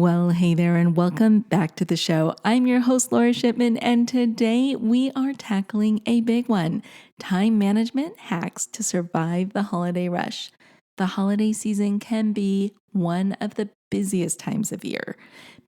Well, hey there, and welcome back to the show. I'm your host, Lora Shipman, and today we are tackling a big one: time management hacks to survive the holiday rush. The holiday season can be one of the busiest times of year.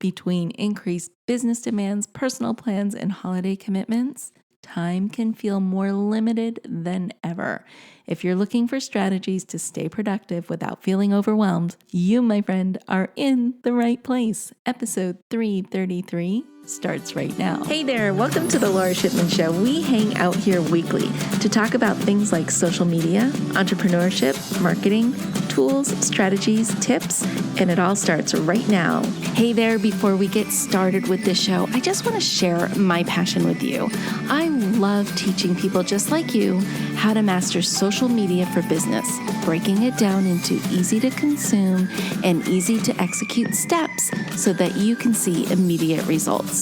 Between increased business demands, personal plans, and holiday commitments, time can feel more limited than ever. If you're looking for strategies to stay productive without feeling overwhelmed, you, my friend, are in the right place. Episode 333 starts right now. Hey there, welcome to the Lora Shipman Show. We hang out here weekly to talk about things like social media, entrepreneurship, marketing, tools, strategies, tips, and it all starts right now. Hey there, before we get started with this show, I just want to share my passion with you. I love teaching people just like you how to master social media for business, breaking it down into easy to consume and easy to execute steps so that you can see immediate results.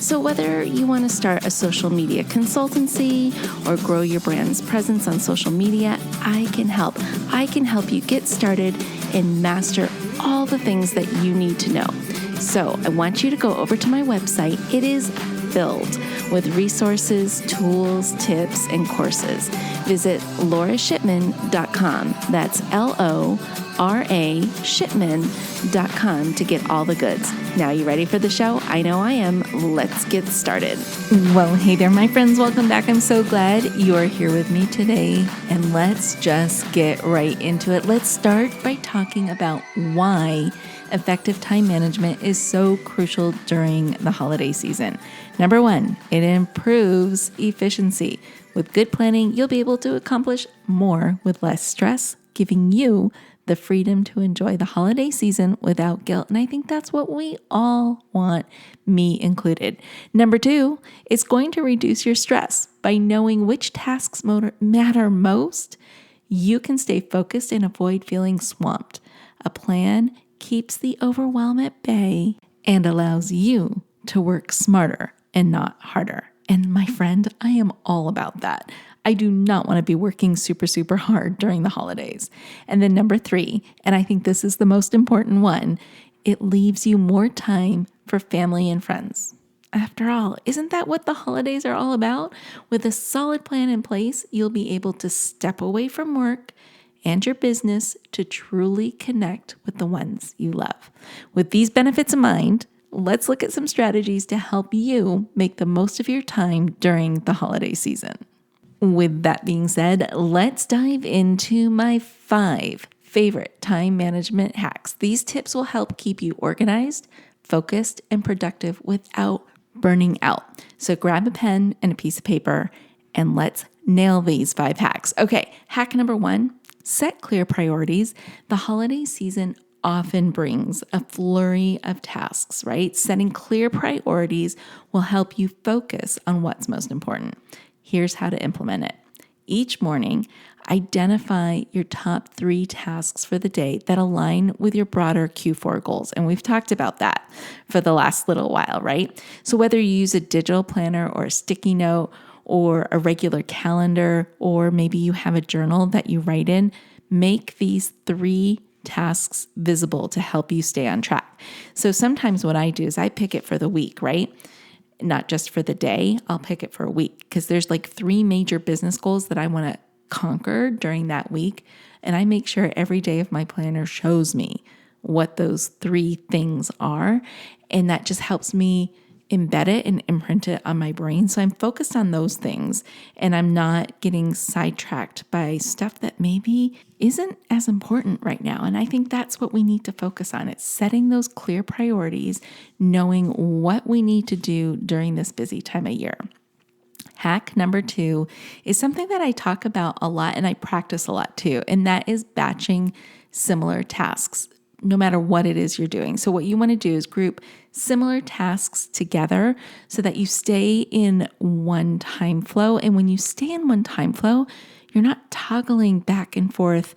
So whether you want to start a social media consultancy or grow your brand's presence on social media, I can help. I can help you get started and master all the things that you need to know. So I want you to go over to my website. It is filled with resources, tools, tips, and courses. Visit lorashipman.com. That's LORA Shipman.com to get all the goods. Now, you ready for the show? I know I am. Let's get started. Well, hey there, my friends. Welcome back. I'm so glad you are here with me today. And let's just get right into it. Let's start by talking about why effective time management is so crucial during the holiday season. Number one, it improves efficiency. With good planning, you'll be able to accomplish more with less stress, giving you the freedom to enjoy the holiday season without guilt. And I think that's what we all want, me included. Number two, it's going to reduce your stress. By knowing which tasks matter most, you can stay focused and avoid feeling swamped. A plan keeps the overwhelm at bay and allows you to work smarter and not harder. And my friend, I am all about that. I do not want to be working super hard during the holidays. And then number three, and I think this is the most important one, it leaves you more time for family and friends. After all, isn't that what the holidays are all about? With a solid plan in place, you'll be able to step away from work and your business to truly connect with the ones you love. With these benefits in mind, let's look at some strategies to help you make the most of your time during the holiday season. With that being said, let's dive into my 5 favorite time management hacks. These tips will help keep you organized, focused, and productive without burning out. So grab a pen and a piece of paper and let's nail these 5 hacks. Okay, hack number 1, set clear priorities. The holiday season often brings a flurry of tasks, right? Setting clear priorities will help you focus on what's most important. Here's how to implement it. Each morning, identify your top 3 tasks for the day that align with your broader Q4 goals. And we've talked about that for the last little while, right? So whether you use a digital planner or a sticky note or a regular calendar, or maybe you have a journal that you write in, make these 3 tasks visible to help you stay on track. So sometimes what I do is I pick it for the week, right? Not just for the day, I'll pick it for a week because there's like 3 major business goals that I want to conquer during that week. And I make sure every day of my planner shows me what those 3 things are. And that just helps me embed it and imprint it on my brain. So I'm focused on those things and I'm not getting sidetracked by stuff that maybe isn't as important right now. And I think that's what we need to focus on. It's setting those clear priorities, knowing what we need to do during this busy time of year. Hack number 2 is something that I talk about a lot and I practice a lot too, and that is batching similar tasks, no matter what it is you're doing. So what you want to do is group similar tasks together so that you stay in one time flow. And when you stay in one time flow, you're not toggling back and forth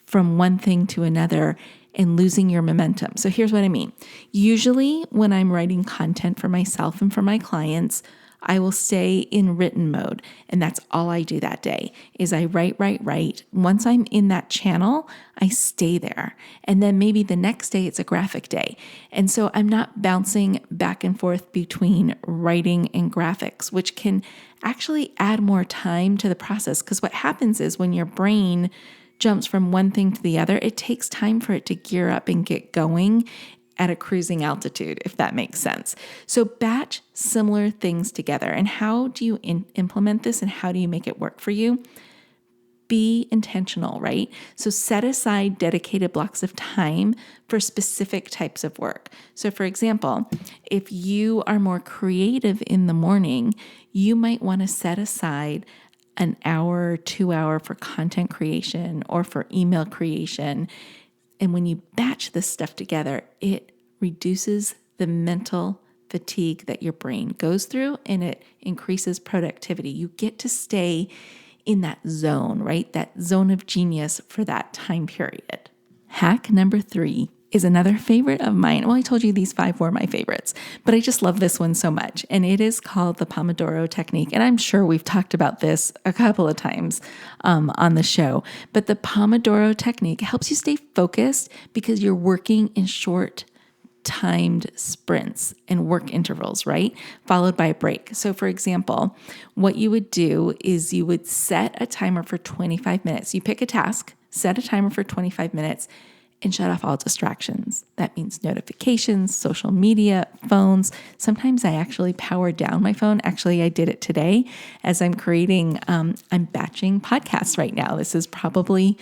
from one thing to another and losing your momentum. So here's what I mean. Usually when I'm writing content for myself and for my clients, I will stay in written mode. And that's all I do that day is I write. Once I'm in that channel, I stay there. And then maybe the next day it's a graphic day. And so I'm not bouncing back and forth between writing and graphics, which can actually add more time to the process. Because what happens is when your brain jumps from one thing to the other, it takes time for it to gear up and get going at a cruising altitude, if that makes sense. So batch similar things together. And how do you implement this and how do you make it work for you? Be intentional, right? So set aside dedicated blocks of time for specific types of work. So for example, if you are more creative in the morning, you might want to set aside an hour, 2 hour for content creation or for email creation. And when you batch this stuff together, it reduces the mental fatigue that your brain goes through and it increases productivity. You get to stay in that zone, right? That zone of genius for that time period. Hack number 3 is another favorite of mine. Well, I told you these 5 were my favorites, but I just love this one so much. And it is called the Pomodoro technique. And I'm sure we've talked about this a couple of times on the show. But the Pomodoro technique helps you stay focused because you're working in short timed sprints and work intervals, right? Followed by a break. So for example, what you would do is you would set a timer for 25 minutes. You pick a task, set a timer for 25 minutes, and shut off all distractions. That means notifications, social media, phones. Sometimes I actually power down my phone. Actually, I did it today as I'm creating, I'm batching podcasts right now. This is probably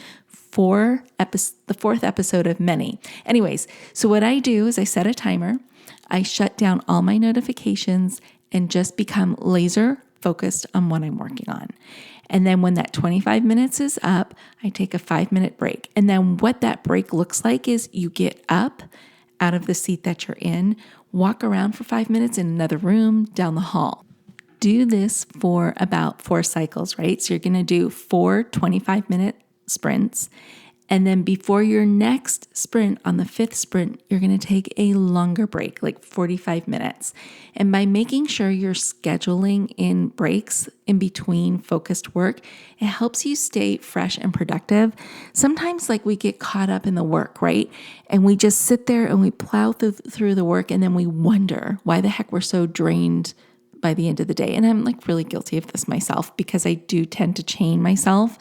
the 4th episode of many. Anyways, so what I do is I set a timer, I shut down all my notifications and just become laser focused on what I'm working on. And then when that 25 minutes is up, I take a 5-minute break. And then what that break looks like is you get up out of the seat that you're in, walk around for 5 minutes in another room, down the hall. Do this for about 4 cycles, right? So you're going to do 4 25-minute sprints. And then before your next sprint, on the 5th sprint, you're going to take a longer break, like 45 minutes. And by making sure you're scheduling in breaks in between focused work, it helps you stay fresh and productive. Sometimes we get caught up in the work, right? And we just sit there and we plow through the work and then we wonder why the heck we're so drained by the end of the day. And I'm really guilty of this myself because I do tend to chain myself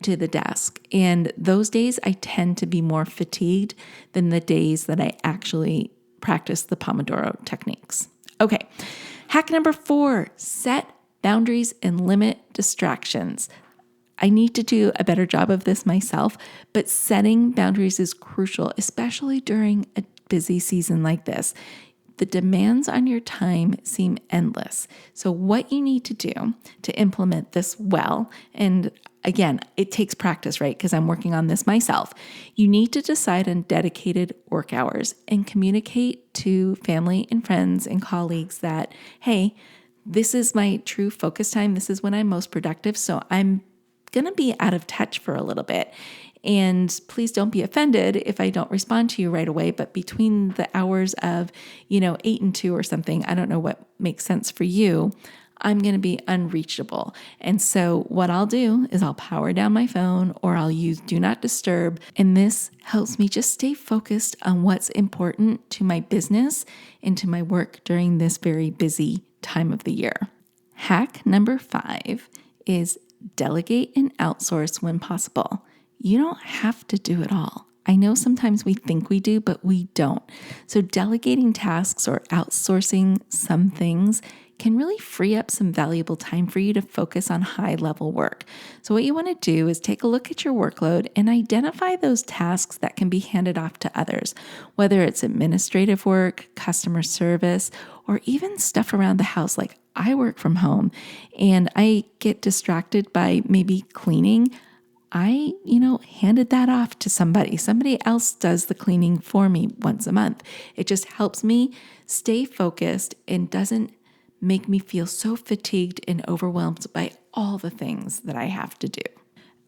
to the desk. And those days I tend to be more fatigued than the days that I actually practice the Pomodoro techniques. Okay. Hack number 4, set boundaries and limit distractions. I need to do a better job of this myself, but setting boundaries is crucial, especially during a busy season like this. The demands on your time seem endless. So what you need to do to implement this well, and again, it takes practice, right? Because I'm working on this myself. You need to decide on dedicated work hours and communicate to family and friends and colleagues that, hey, this is my true focus time. This is when I'm most productive. So I'm going to be out of touch for a little bit. And please don't be offended if I don't respond to you right away. But between the hours of, 8 and 2 or something, I don't know what makes sense for you, I'm going to be unreachable. And so what I'll do is I'll power down my phone or I'll use Do Not Disturb. And this helps me just stay focused on what's important to my business and to my work during this very busy time of the year. Hack number 5 is delegate and outsource when possible. You don't have to do it all. I know sometimes we think we do, but we don't. So delegating tasks or outsourcing some things can really free up some valuable time for you to focus on high-level work. So what you want to do is take a look at your workload and identify those tasks that can be handed off to others, whether it's administrative work, customer service, or even stuff around the house. Like I work from home and I get distracted by maybe cleaning. I, handed that off to somebody. Somebody else does the cleaning for me once a month. It just helps me stay focused and doesn't make me feel so fatigued and overwhelmed by all the things that I have to do.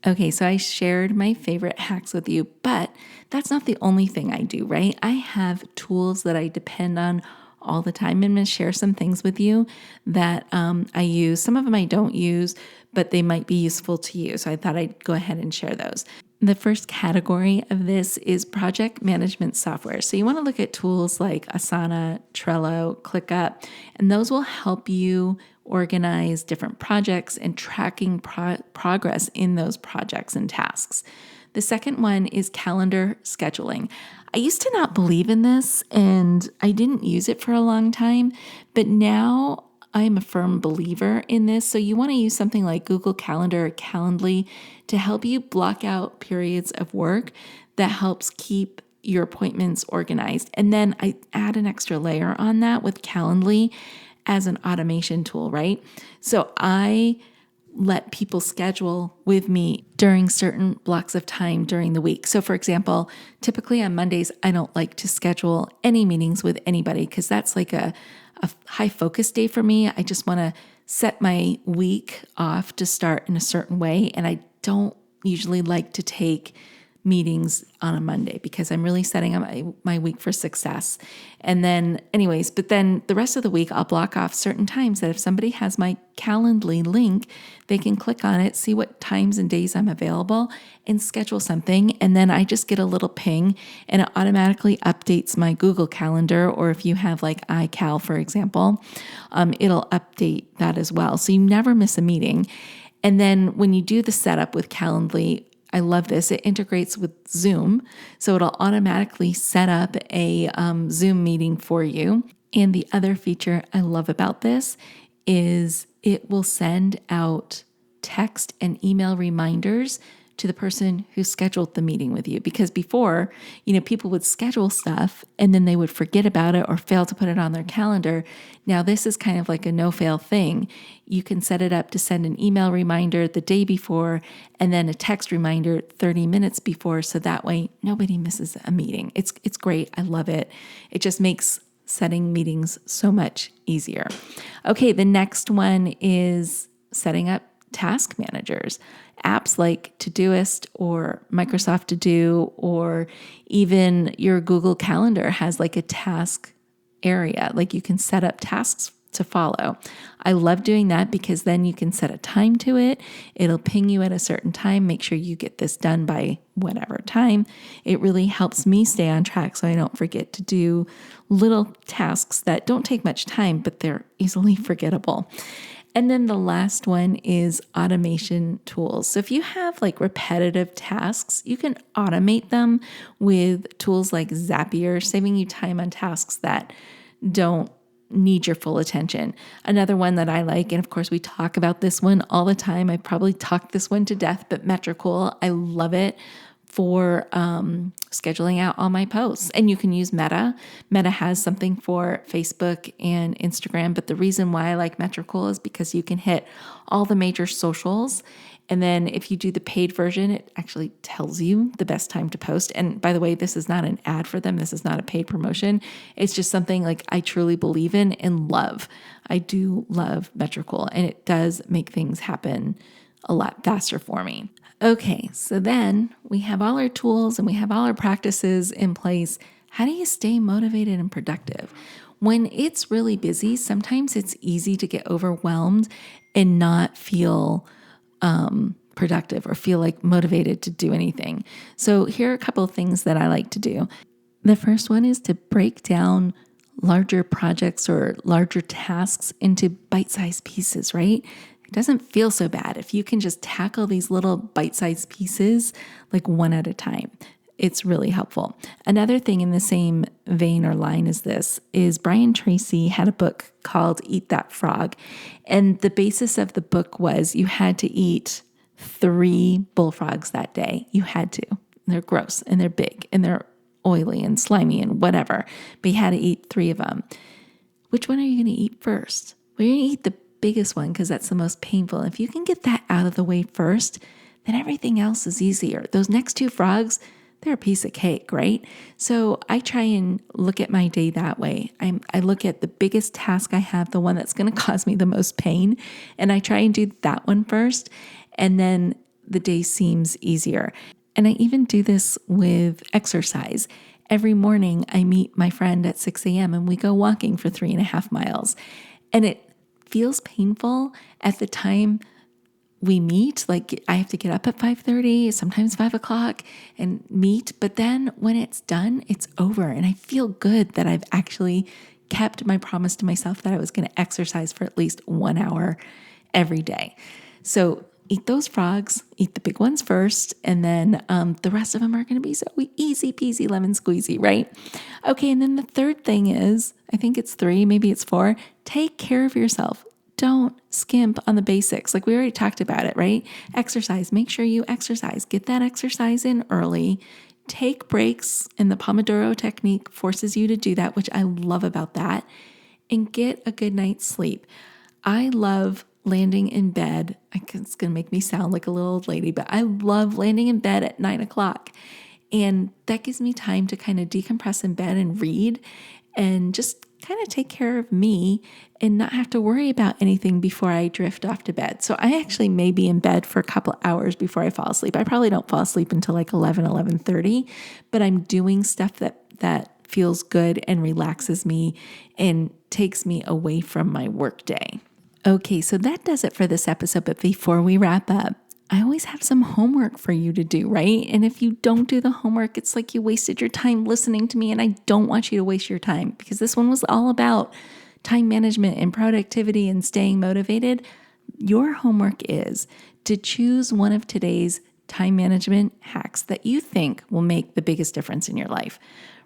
Okay, so I shared my favorite hacks with you, but that's not the only thing I do, right? I have tools that I depend on all the time. I'm going to share some things with you that I use. Some of them I don't use, but they might be useful to you. So I thought I'd go ahead and share those. The first category of this is project management software. So you want to look at tools like Asana, Trello, ClickUp, and those will help you organize different projects and tracking progress in those projects and tasks. The second one is calendar scheduling. I used to not believe in this and I didn't use it for a long time, but now I'm a firm believer in this. So you want to use something like Google Calendar or Calendly to help you block out periods of work that helps keep your appointments organized. And then I add an extra layer on that with Calendly as an automation tool, right? So I let people schedule with me during certain blocks of time during the week. So for example, typically on Mondays, I don't like to schedule any meetings with anybody because that's like a high focus day for me. I just want to set my week off to start in a certain way. And I don't usually like to take meetings on a Monday because I'm really setting up my week for success. And then but then the rest of the week, I'll block off certain times that if somebody has my Calendly link, they can click on it, see what times and days I'm available and schedule something. And then I just get a little ping and it automatically updates my Google Calendar. Or if you have like iCal, for example, it'll update that as well. So you never miss a meeting. And then when you do the setup with Calendly, I love this. It integrates with Zoom, so it'll automatically set up a Zoom meeting for you. And the other feature I love about this is it will send out text and email reminders to the person who scheduled the meeting with you. Because before, people would schedule stuff and then they would forget about it or fail to put it on their calendar. Now, this is kind of like a no-fail thing. You can set it up to send an email reminder the day before and then a text reminder 30 minutes before. So that way nobody misses a meeting. It's great. I love it. It just makes setting meetings so much easier. Okay, the next one is setting up task managers. Apps like Todoist or Microsoft To Do, or even your Google Calendar has like a task area. Like you can set up tasks to follow. I love doing that because then you can set a time to it. It'll ping you at a certain time. Make sure you get this done by whatever time. It really helps me stay on track so I don't forget to do little tasks that don't take much time, but they're easily forgettable. And then the last one is automation tools. So if you have like repetitive tasks, you can automate them with tools like Zapier, saving you time on tasks that don't need your full attention. Another one that I like, and of course we talk about this one all the time. I probably talked this one to death, but Metricool, I love it for scheduling out all my posts. And you can use Meta. Meta has something for Facebook and Instagram, but the reason why I like Metricool is because you can hit all the major socials. And then if you do the paid version, it actually tells you the best time to post. And by the way, this is not an ad for them. This is not a paid promotion. It's just something like I truly believe in and love. I do love Metricool, and it does make things happen a lot faster for me. Okay, so then we have all our tools and we have all our practices in place. How do you stay motivated and productive? When it's really busy, sometimes it's easy to get overwhelmed and not feel productive or feel like motivated to do anything. So here are a couple of things that I like to do. The first one is to break down larger projects or larger tasks into bite-sized pieces, right? It doesn't feel so bad if you can just tackle these little bite-sized pieces like one at a time. It's really helpful. Another thing in the same vein or line as this is Brian Tracy had a book called Eat That Frog. And the basis of the book was you had to eat 3 bullfrogs that day. You had to. They're gross and they're big and they're oily and slimy and whatever. But you had to eat 3 of them. Which one are you going to eat first? Well, you're going to eat the biggest one because that's the most painful. If you can get that out of the way first, then everything else is easier. Those next 2 frogs, they're a piece of cake, right? So I try and look at my day that way. I look at the biggest task I have, the one that's going to cause me the most pain, and I try and do that one first, and then the day seems easier. And I even do this with exercise. every morning I meet my friend at 6 a.m. and we go walking for 3.5 miles. And it feels painful at the time we meet. Like I have to get up at 5:30, sometimes 5 o'clock and meet. But then when it's done, it's over. And I feel good that I've actually kept my promise to myself that I was going to exercise for at least 1 hour every day. So eat those frogs, eat the big ones first, and then the rest of them are going to be so easy peasy lemon squeezy, right? Okay, and then the third thing is, I think it's 3, maybe it's 4, take care of yourself. Don't skimp on the basics. Like we already talked about it, right? Exercise, make sure you exercise. Get that exercise in early. Take breaks, and the Pomodoro technique forces you to do that, which I love about that. And get a good night's sleep. I love landing in bed. It's going to make me sound like a little old lady, but I love landing in bed at 9 o'clock. And that gives me time to kind of decompress in bed and read and just kind of take care of me and not have to worry about anything before I drift off to bed. So I actually may be in bed for a couple hours before I fall asleep. I probably don't fall asleep until like 11:30, but I'm doing stuff that feels good and relaxes me and takes me away from my work day. Okay, so that does it for this episode. But before we wrap up, I always have some homework for you to do, right? And if you don't do the homework, it's like you wasted your time listening to me, and I don't want you to waste your time because this one was all about time management and productivity and staying motivated. Your homework is to choose one of today's time management hacks that you think will make the biggest difference in your life.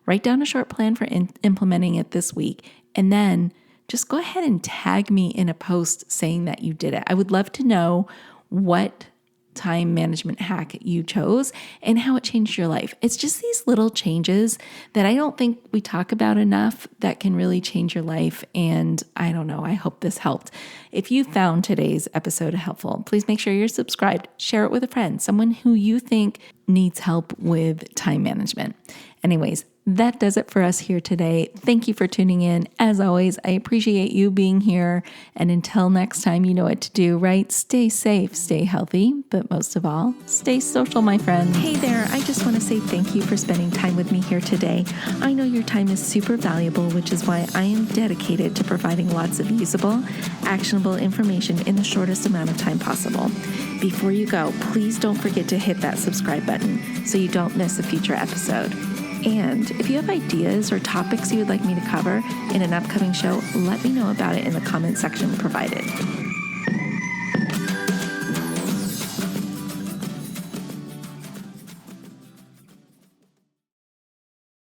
Write down a short plan for implementing it this week, and then just go ahead and tag me in a post saying that you did it. I would love to know what time management hack you chose and how it changed your life. It's just these little changes that I don't think we talk about enough that can really change your life. And I don't know, I hope this helped. If you found today's episode helpful, please make sure you're subscribed, share it with a friend, someone who you think needs help with time management. Anyways, that does it for us here today. Thank you for tuning in. As always, I appreciate you being here. And until next time, you know what to do, right? Stay safe, stay healthy, but most of all, stay social, my friends. Hey there, I just want to say thank you for spending time with me here today. I know your time is super valuable, which is why I am dedicated to providing lots of usable, actionable information in the shortest amount of time possible. Before you go, please don't forget to hit that subscribe button so you don't miss a future episode. And if you have ideas or topics you would like me to cover in an upcoming show, let me know about it in the comment section provided.